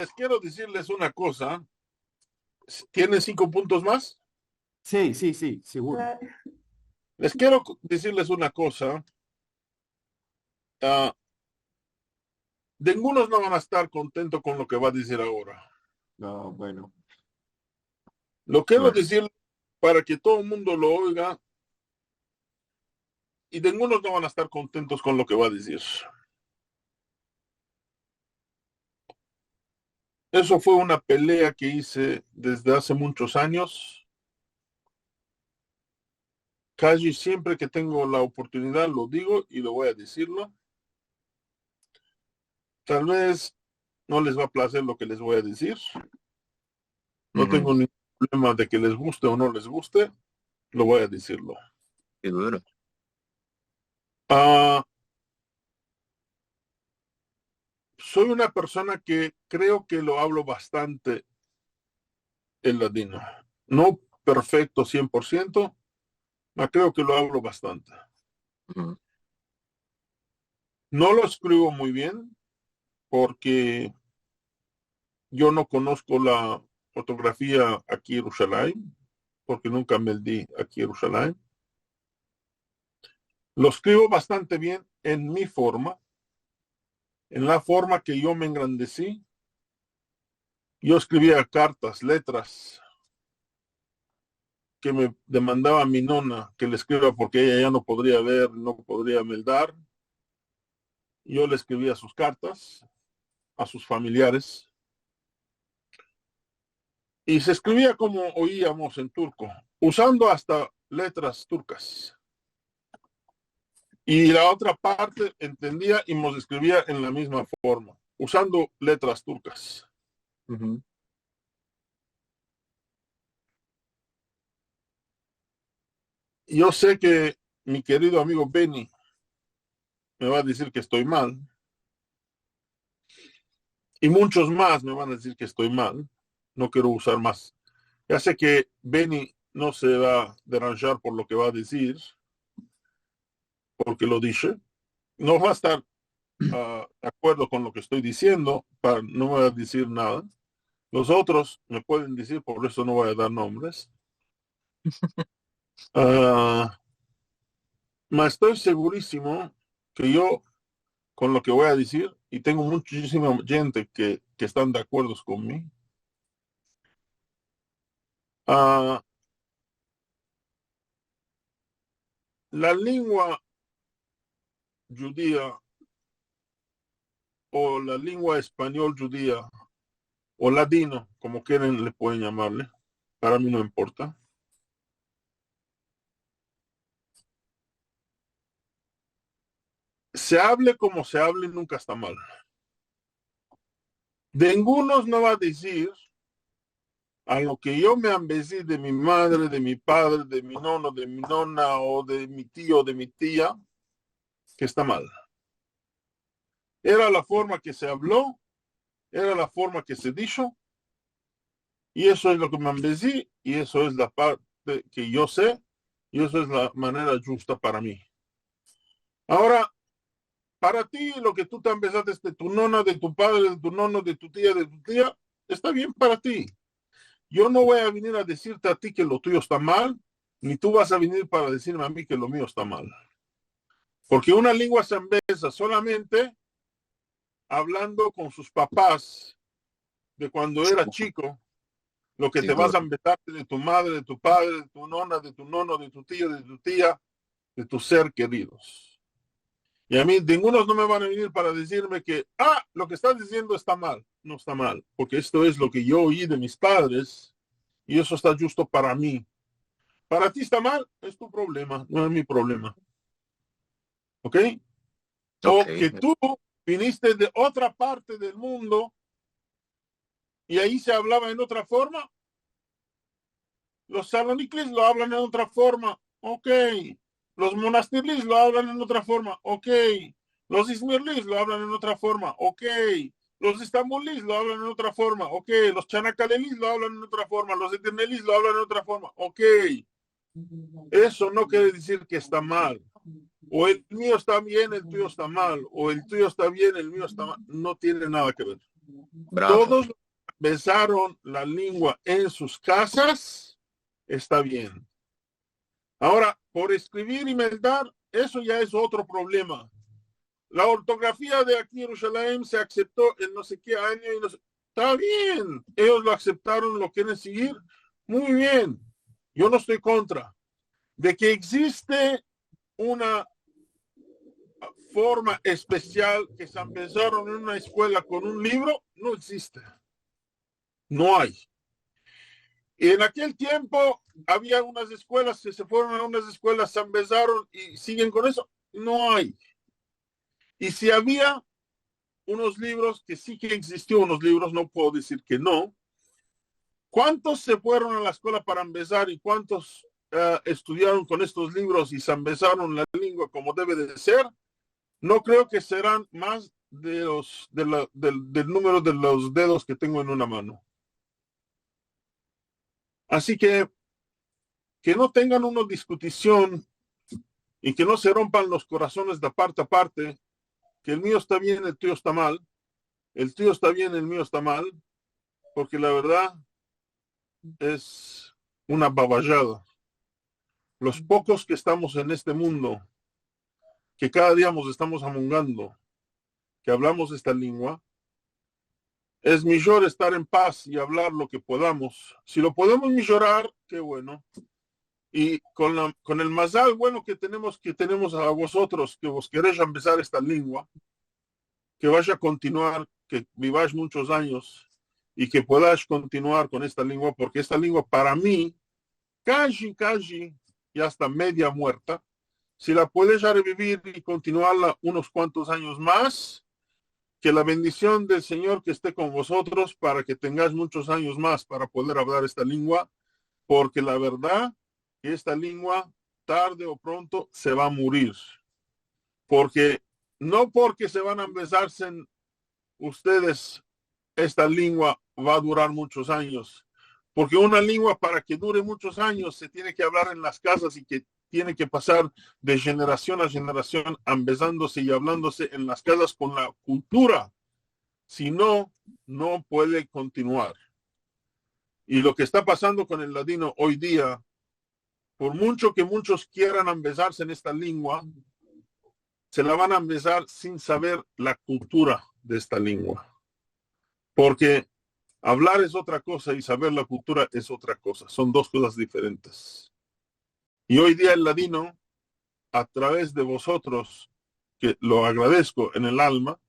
les quiero decirles una cosa. ¿Tienen 5 puntos más? Sí, sí, sí, seguro. Les quiero decirles una cosa. Ah, ningunos no van a estar contentos con lo que va a decir ahora. No, bueno, Lo quiero bueno. decir para que todo el mundo lo oiga y ningunos no van a estar contentos con lo que va a decir. Eso fue una pelea que hice desde hace muchos años. Casi siempre que tengo la oportunidad lo digo y lo voy a decirlo. Tal vez no les va a placer lo que les voy a decir. No Ujú. tengo ningún problema de que les guste o no les guste. Lo voy a decirlo. Qué duro. Ah, soy una persona que creo que lo hablo bastante el ladino. No perfecto 100%, pero creo que lo hablo bastante. Ujú. No lo escribo muy bien porque yo no conozco la fotografía aquí en Jerusalén, porque nunca me di aquí en Jerusalén. Lo escribo bastante bien en mi forma, en la forma que yo me engrandecí. Yo escribía cartas, letras que me demandaba mi nona que le escriba porque ella ya no podría ver, no podría meldar. Yo le escribía sus cartas a sus familiares y se escribía como oíamos en turco, usando hasta letras turcas. Y la otra parte entendía y nos escribía en la misma forma, usando letras turcas. Ujú. Yo sé que mi querido amigo Benny me va a decir que estoy mal y muchos más me van a decir que estoy mal. No quiero usar más. Ya sé que Benny no se va a deranjar por lo que va a decir, porque lo dice. No va a estar de acuerdo con lo que estoy diciendo, no voy a decir nada. Los otros me pueden decir, por eso no voy a dar nombres. Uh, estoy segurísimo que yo, con lo que voy a decir, y tengo muchísima gente que están de acuerdo conmigo, uh, la lengua judía o la lengua español judía o ladino, como quieren le pueden llamarle, para mí no importa. Se hable como se hable, nunca está mal. De ninguno no va a decir a lo que yo me ambecí de mi madre, de mi padre, de mi nono, de mi nona o de mi tío, de mi tía, que está mal. Era la forma que se habló, era la forma que se dijo, y eso es lo que me ambecí, y eso es la parte que yo sé, y eso es la manera justa para mí. Ahora, para ti, lo que tú te empezaste de tu nona, de tu padre, de tu nono, de tu tía, está bien para ti. Yo no voy a venir a decirte a ti que lo tuyo está mal, ni tú vas a venir para decirme a mí que lo mío está mal. Porque una lengua se empieza solamente hablando con sus papás de cuando era chico, lo que te vas Seguro. a empezar de tu madre, de tu padre, de tu nona, de tu nono, de tu tío, de tu tía, de tus ser queridos. Y a mí, ningunos no me van a venir para decirme que, lo que estás diciendo está mal. No está mal, porque esto es lo que yo oí de mis padres y eso está justo para mí. Para ti está mal, es tu problema, no es mi problema. ¿Ok? Ok. O que tú viniste de otra parte del mundo y ahí se hablaba en otra forma. Los saloniquis lo hablan en otra forma. Ok. Los monastirlis lo hablan en otra forma. Ok. Los ismirlis lo hablan en otra forma. Ok. Los istanbulis lo hablan en otra forma. Ok. Los chanacalelis lo hablan en otra forma. Los eternelis lo hablan en otra forma. Ok. Eso no quiere decir que está mal. O el mío está bien, el tuyo está mal. O el tuyo está bien, el mío está mal. No tiene nada que ver. Bravo. Todos besaron la lengua en sus casas, está bien. Ahora, por escribir y mentar, eso ya es otro problema. La ortografía de aquí en Jerusalén se aceptó en no sé qué año y no sé. Está bien, ellos lo aceptaron, lo quieren seguir, muy bien. Yo no estoy contra. De que existe una forma especial que se empezaron en una escuela con un libro, no existe. No hay. Y en aquel tiempo había unas escuelas que se fueron a unas escuelas, se empezaron y siguen con eso. No hay. Y si había unos libros, que sí que existió unos libros, no puedo decir que no. ¿Cuántos se fueron a la escuela para empezar y cuántos estudiaron con estos libros y se empezaron la lengua como debe de ser? No creo que serán más de del número de los dedos que tengo en una mano. Así que no tengan una discusión y que no se rompan los corazones de parte a parte, que el mío está bien, el tuyo está mal, el tuyo está bien, el mío está mal, porque la verdad es una baballada. Los pocos que estamos en este mundo, que cada día nos estamos amungando, que hablamos esta lengua, es mejor estar en paz y hablar lo que podamos. Si lo podemos mejorar, qué bueno. Y con el mazal bueno que tenemos a vosotros, que vos queréis empezar esta lengua, que vaya a continuar, que viváis muchos años y que puedas continuar con esta lengua, porque esta lengua para mí, casi, ya está media muerta. Si la puedes revivir y continuarla unos cuantos años más, que la bendición del Señor que esté con vosotros para que tengáis muchos años más para poder hablar esta lengua, porque la verdad que esta lengua tarde o pronto se va a morir. Porque no porque se van a empezarse en ustedes, esta lengua va a durar muchos años. Porque una lengua para que dure muchos años se tiene que hablar en las casas y que tiene que pasar de generación a generación empezándose y hablándose en las casas con la cultura. Si no, no puede continuar. Y lo que está pasando con el ladino hoy día, por mucho que muchos quieran empezarse en esta lengua, se la van a empezar sin saber la cultura de esta lengua. Porque hablar es otra cosa y saber la cultura es otra cosa. Son dos cosas diferentes. Y hoy día el ladino, a través de vosotros, que lo agradezco en el alma,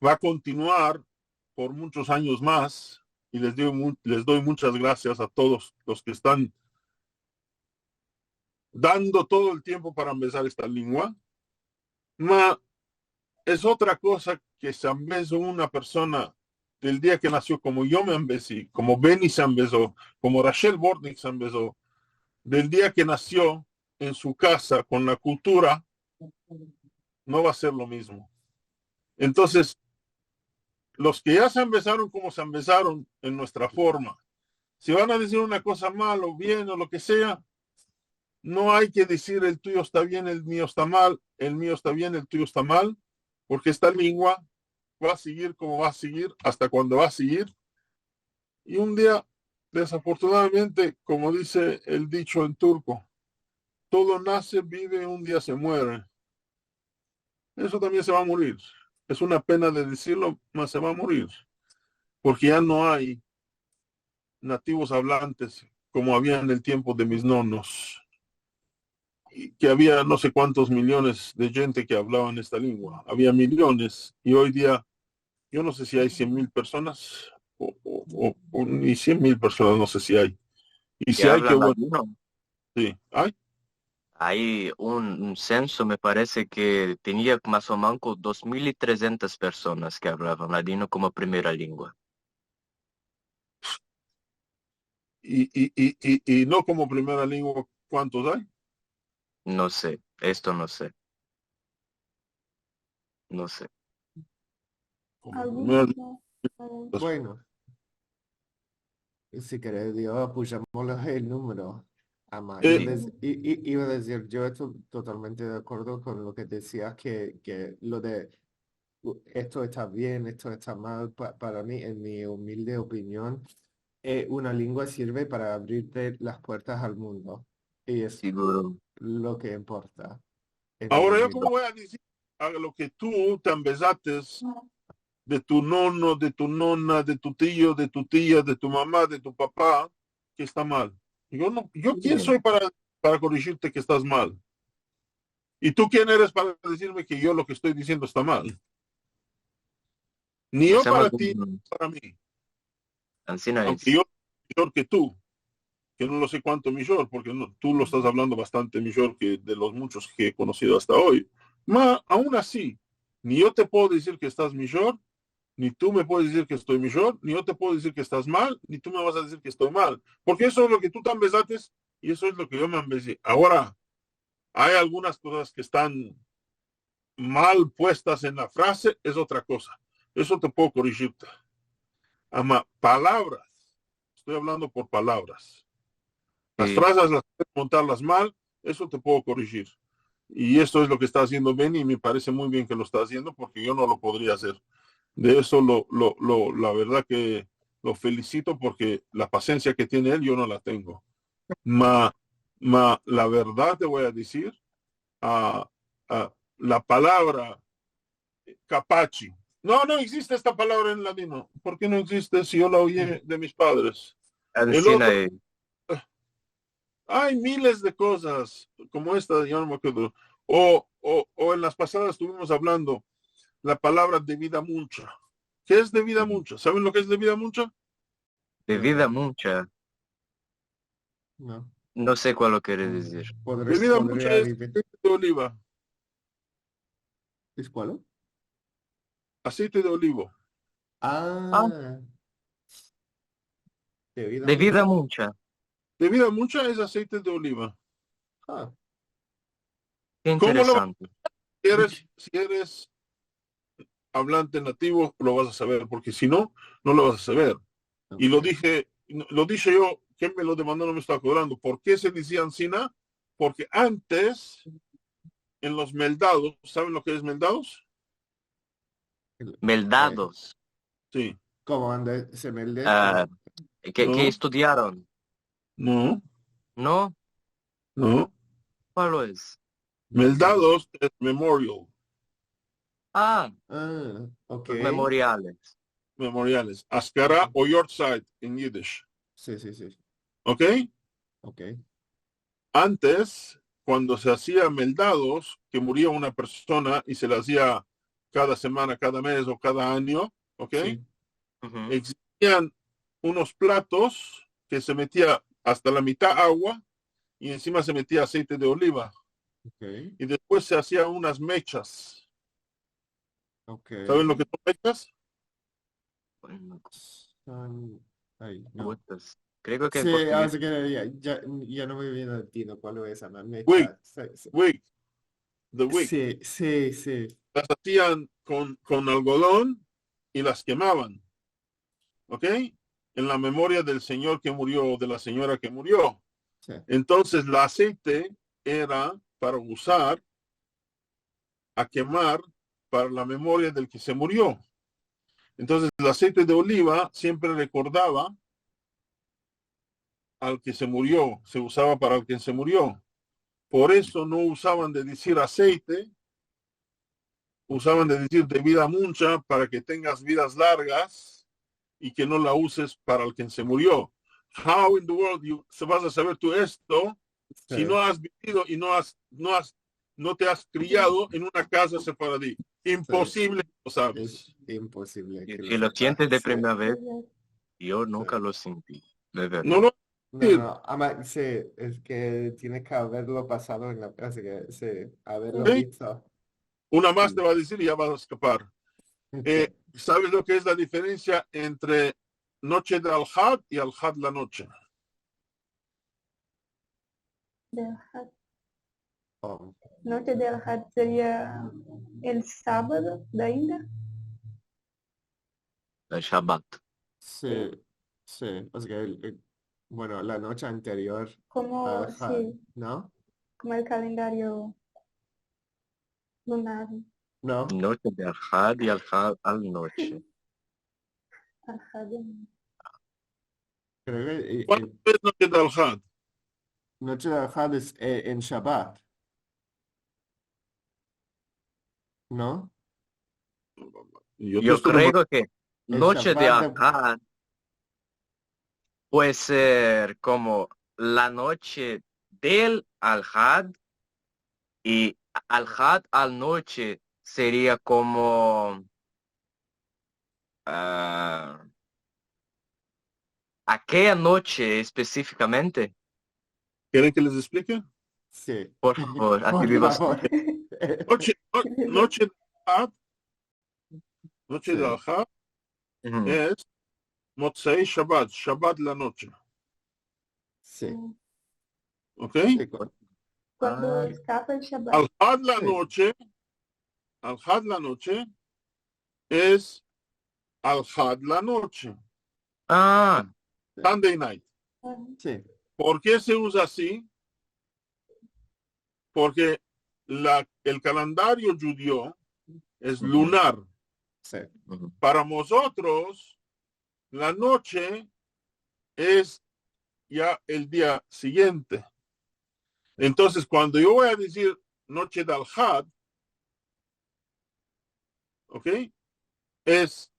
va a continuar por muchos años más y les doy muchas gracias a todos los que están dando todo el tiempo para empezar esta lengua. Ma es otra cosa que se empezó una persona del día que nació, como yo me empecé, como Benny se empezó, como Rachel Bortnick se empezó, del día que nació en su casa con la cultura, no va a ser lo mismo. Entonces, los que ya se empezaron como se empezaron en nuestra forma, si van a decir una cosa mal o bien o lo que sea, no hay que decir el tuyo está bien, el mío está mal, el mío está bien, el tuyo está mal, porque esta lengua va a seguir como va a seguir hasta cuando va a seguir. Y un día, desafortunadamente, como dice el dicho en turco, todo nace, vive, un día se muere. Eso también se va a morir. Es una pena de decirlo, mas se va a morir, porque ya no hay nativos hablantes como había en el tiempo de mis nonos, y que había no sé cuántos millones de gente que hablaban esta lengua. Había millones y hoy día yo no sé si hay 100,000 personas o ni 100,000 personas, no sé si hay. Y ¿Qué si hay, qué hablan bueno. ladino? Sí, hay. Hay un censo, me parece que tenía más o menos 2.300 personas que hablaban ladino como primera lengua. Y no como primera lengua, ¿cuántos hay? No sé, esto no sé, no sé. Como primera lengua. Bueno, si querés, Dios, apoyamos el número. Ama, Eh, iba a decir, yo estoy totalmente de acuerdo con lo que decías, que lo de esto está bien, esto está mal. Para mí, en mi humilde opinión, una lengua sirve para abrirte las puertas al mundo. Y es Seguro. lo que importa, en mi Ahora, yo humilde. cómo voy a decir a lo que tú te embezates de tu nono, de tu nona, de tu tío, de tu tía, de tu mamá, de tu papá, que está mal. Yo no, yo quién soy para corregirte que estás mal. ¿Y tú quién eres para decirme que yo lo que estoy diciendo está mal? Ni yo Usemos para ti, un ni para mí. ancina Aunque es. yo mejor que tú, que no lo sé cuánto mejor, porque tú lo estás hablando bastante mejor que de los muchos que he conocido hasta hoy. Aún así, ni yo te puedo decir que estás mejor, ni tú me puedes decir que estoy mejor, ni yo te puedo decir que estás mal, ni tú me vas a decir que estoy mal. Porque eso es lo que tú te embezaste y eso es lo que yo me embecé. Ahora, hay algunas cosas que están mal puestas en la frase, es otra cosa. Eso te puedo corregirte. Ama, palabras. Estoy hablando por palabras. Las Sí, frases las puedes montarlas mal, eso te puedo corregir. Y esto es lo que está haciendo Benny y me parece muy bien que lo está haciendo porque yo no lo podría hacer. De eso la verdad que lo felicito porque la paciencia que tiene él yo no la tengo. Ma, la verdad te voy a decir, a, la palabra capachi. No, no existe esta palabra en latino. ¿Por qué no existe si yo la oí de mis padres? El ancina otro, es. hay miles de cosas como esta, yo no me acuerdo. O en las pasadas estuvimos hablando la palabra de vida mucha. ¿Qué es de vida mucha? ¿Saben lo que es de vida mucha? De vida mucha. No. No sé cuál lo quiere decir. De vida mucha Podría es repetir. aceite de oliva, ¿Es cuál? aceite de olivo. Ah, Ah, de vida de vida mucha. mucha. De vida mucha es aceite de oliva. Ah, Qué ¿Cómo lo interesante. si eres hablante nativo, lo vas a saber, porque si no, no lo vas a saber. Y ok. lo dije yo, ¿quién me lo demandó? No me está cobrando. ¿Por qué se decía Ancina? Porque antes, en los meldados, ¿saben lo que es meldados? Ok. Meldados. Sí. Como anda, se me lee Ah, como. que No, estudiaron. no, ¿No? no. ¿Cuál lo es? No sé. Meldados es memorial, Ah, Ah, ok. los memoriales. memoriales. Ascara o Yorkshire en Yiddish. Sí, sí, sí. ¿Ok? Ok. Antes, cuando se hacía meldados, que moría una persona y se le hacía cada semana, cada mes o cada año, ¿ok? Sí. Ujú. Existían unos platos que se metía hasta la mitad agua y encima se metía aceite de oliva. Ok. Y después se hacían unas mechas. Ok. ¿Saben lo que son mechas? Bueno, Son- Ay, no. putas. Creo que en Sí, portugués. así que ya no me viene el tino cuál es esa Wig, mecha. Sí, sí, wig, the wig. sí, sí, sí. Las hacían con algodón y las quemaban. ¿Ok? En la memoria del señor que murió o de la señora que murió. Sí. Entonces, el aceite era para usar a quemar para la memoria del que se murió. Entonces, el aceite de oliva siempre recordaba al que se murió, se usaba para el que se murió. Por eso no usaban de decir aceite, usaban de decir de vida mucha para que tengas vidas largas y que no la uses para el que se murió. How in the world se vas a saber tú esto si Sí. no has vivido y no te has criado en una casa separadí? Sí. Imposible, lo Es sabes. imposible que Y lo si lo sepa. sientes de Sí, primera vez, yo sí. nunca lo sentí. De No verdad. lo No, no, decir. no. Sí, es que tiene que haberlo pasado en la así que sí, haberlo ¿Ok? visto. Una más Sí. te va a decir y ya vas a escapar. Sí. ¿Sabes lo que es la diferencia entre noche de Al-Had y Al-Had la noche? Del Had. Oh, Noche del Had sería el sábado da India. El Shabbat. sí, sí. O sea que bueno, la noche anterior Como, al Had, sí, ¿no? como el calendario lunar. ¿no? Noche de Al-Had y Al-Had al noche. Ajá, Creo que ¿Cuándo es noche de Al-Had? noche de Al-Had es en Shabbat, ¿no? Yo te Yo estoy nombrando. creo que El noche de Shabbat Al-Had puede ser como la noche del Al-Had y Al-Had al noche sería como ah, aquella noche específicamente. ¿Quieren que les explique? sí. Por favor, así Por vivo. favor. Noche de Al-Had, noche de Sí, Al-Had Ujú. es Motzei Shabbat, Shabbat la noche. sí, ¿Ok? sí, Cuando ah, escapa el Shabbat. Al-Had la sí, noche, Al-Had la noche es Al-Had la noche, Ah, Sunday night. Ajá. sí, ¿Por qué se usa así? Porque el calendario judío es Ujú. lunar. sí, ujú. Para nosotros, la noche es ya el día siguiente. Entonces, cuando yo voy a decir noche de Al-Had, ¿ok? Es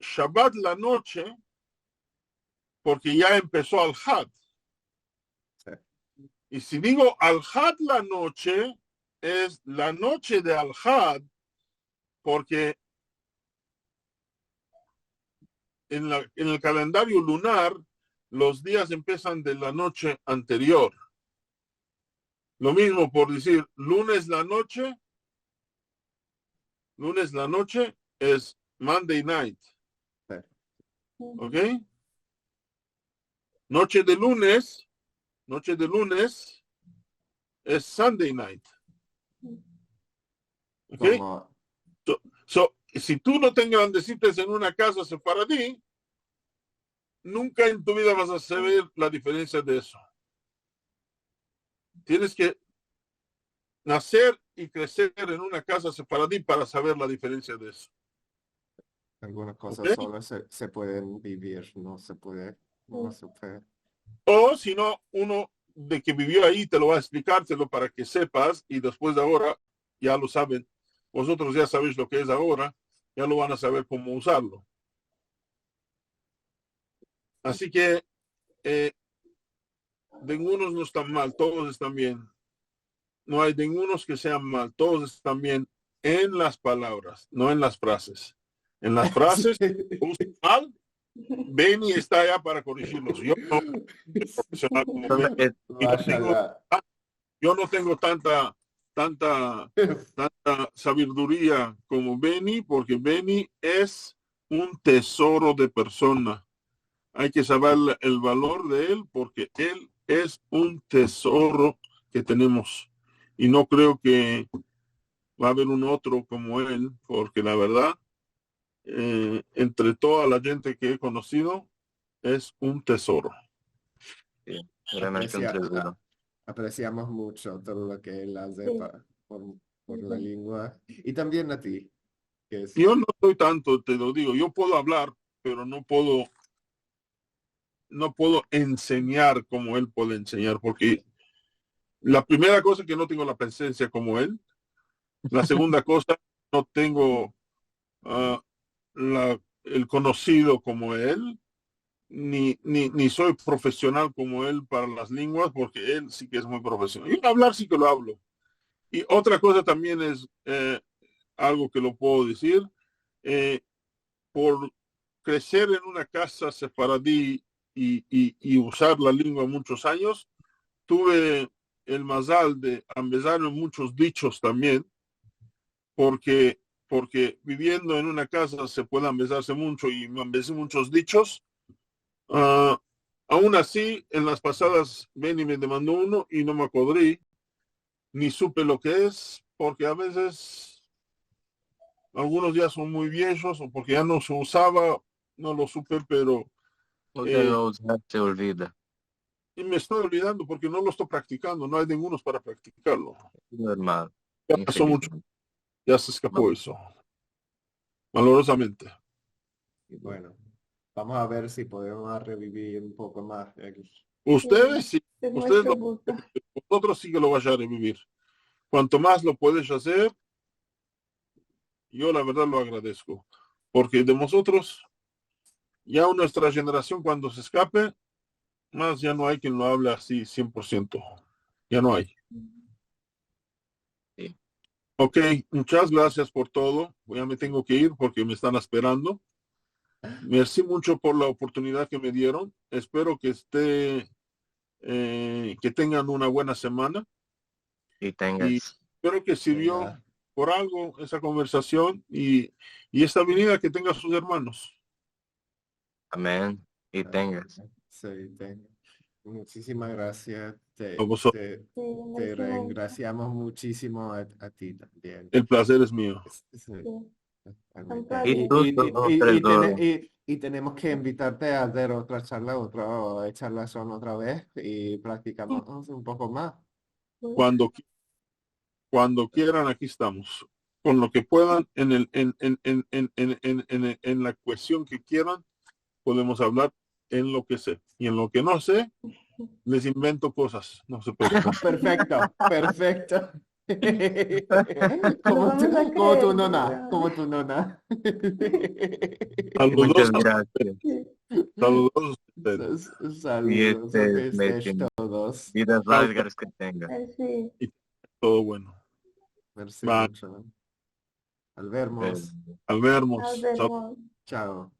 Shabbat la noche, porque ya empezó Al-Had. sí, Y si digo Al-Had la noche, es la noche de Al-Had, porque en el calendario lunar, los días empiezan de la noche anterior. Lo mismo por decir lunes la noche es Monday night, sí, ¿ok? Noche de lunes es Sunday night, ¿ok? como, Si tú no te engrandecites en una casa sefaradí, nunca en tu vida vas a saber la diferencia de eso. Tienes que nacer y crecer en una casa sefaradí para saber la diferencia de eso. algunas cosas ¿Ok? solo se pueden vivir, no se puede. O si no, uno de que vivió ahí te lo va a explicártelo para que sepas y después de ahora ya lo saben. Vosotros ya sabéis lo que es ahora, ya lo van a saber cómo usarlo. Así que ningunos no están mal, todos están bien. No hay ningunos que sean mal, todos están bien en las palabras, no en las frases. En las frases, usan mal, Benny está allá para corregirlos. Yo no soy profesional como Benny. Entonces, Y Mashallah. yo no tengo tanta sabiduría como Benny, porque Benny es un tesoro de persona. Hay que saber el valor de él, porque él es un tesoro que tenemos. Y no creo que va a haber un otro como él, porque la verdad, entre toda la gente que he conocido, es un tesoro. sí, realmente un tesoro. Apreciamos mucho todo lo que él hace Sí. por la lengua y también a ti, que es Yo no soy tanto, te lo digo, yo puedo hablar, pero no puedo enseñar como él puede enseñar, porque la primera cosa que no tengo la presencia como él, la segunda cosa no tengo uh, el conocido como él, ni soy profesional como él para las lenguas, porque él sí que es muy profesional. Y hablar sí que lo hablo. Y otra cosa también es algo que lo puedo decir, por crecer en una casa sefaradí y usar la lengua muchos años, tuve el mazal de ambezarme muchos dichos también, porque viviendo en una casa se puede ambezarse mucho y me ambecé muchos dichos. Aún así, en las pasadas Benny me demandó uno y no me acordé, ni supe lo que es, porque a veces algunos ya son muy viejos o porque ya no se usaba, no lo supe, pero O de no usar se olvida. y me estoy olvidando porque no lo estoy practicando, no hay ningunos para practicarlo. Normal, Ya pasó mucho. infelizmente. Ya se escapó eso. Valorosamente. Y bueno, vamos a ver si podemos revivir un poco más Ustedes sí, Es ustedes nuestro gusto. vosotros sí que lo vais a revivir. Cuanto más lo puedes hacer, yo la verdad lo agradezco. Porque de nosotros, ya nuestra generación cuando se escape, más ya no hay quien lo hable así 100%. Ya no hay. Sí. Ok, muchas gracias por todo. Ya me tengo que ir porque me están esperando. Merci mucho por la oportunidad que me dieron. Espero que que tengan una buena semana Y y tengas. espero que sirvió Venga. por algo esa conversación y esta venida que tengan sus hermanos. Amén. Y tengas. Sí, muchísimas gracias. A vosotros. Te Sí, te mucho. reengraciamos muchísimo a ti también. El placer es mío. Sí, Sí. totalmente. Y tú, tesoro. Y tenemos que invitarte a hacer otra charla, otra charla son otra vez y practicamos un poco más. Cuando quieran, aquí estamos. Con lo que puedan, en la cuestión que quieran, podemos hablar en lo que sé. Y en lo que no sé, les invento cosas. No se preocupen. Perfecto, perfecto. Lo vamos a Como tu creer, nona, ¿verdad? como tu nona. Muchas Saludos, gracias. saludos a ustedes. Y Saludos, donde estés Metin. todos. Vidas largas que tengas. Sí. Y todo bueno. Merci Bye. mucho. Al vermos. Al vermos. Nos vemos. Chao.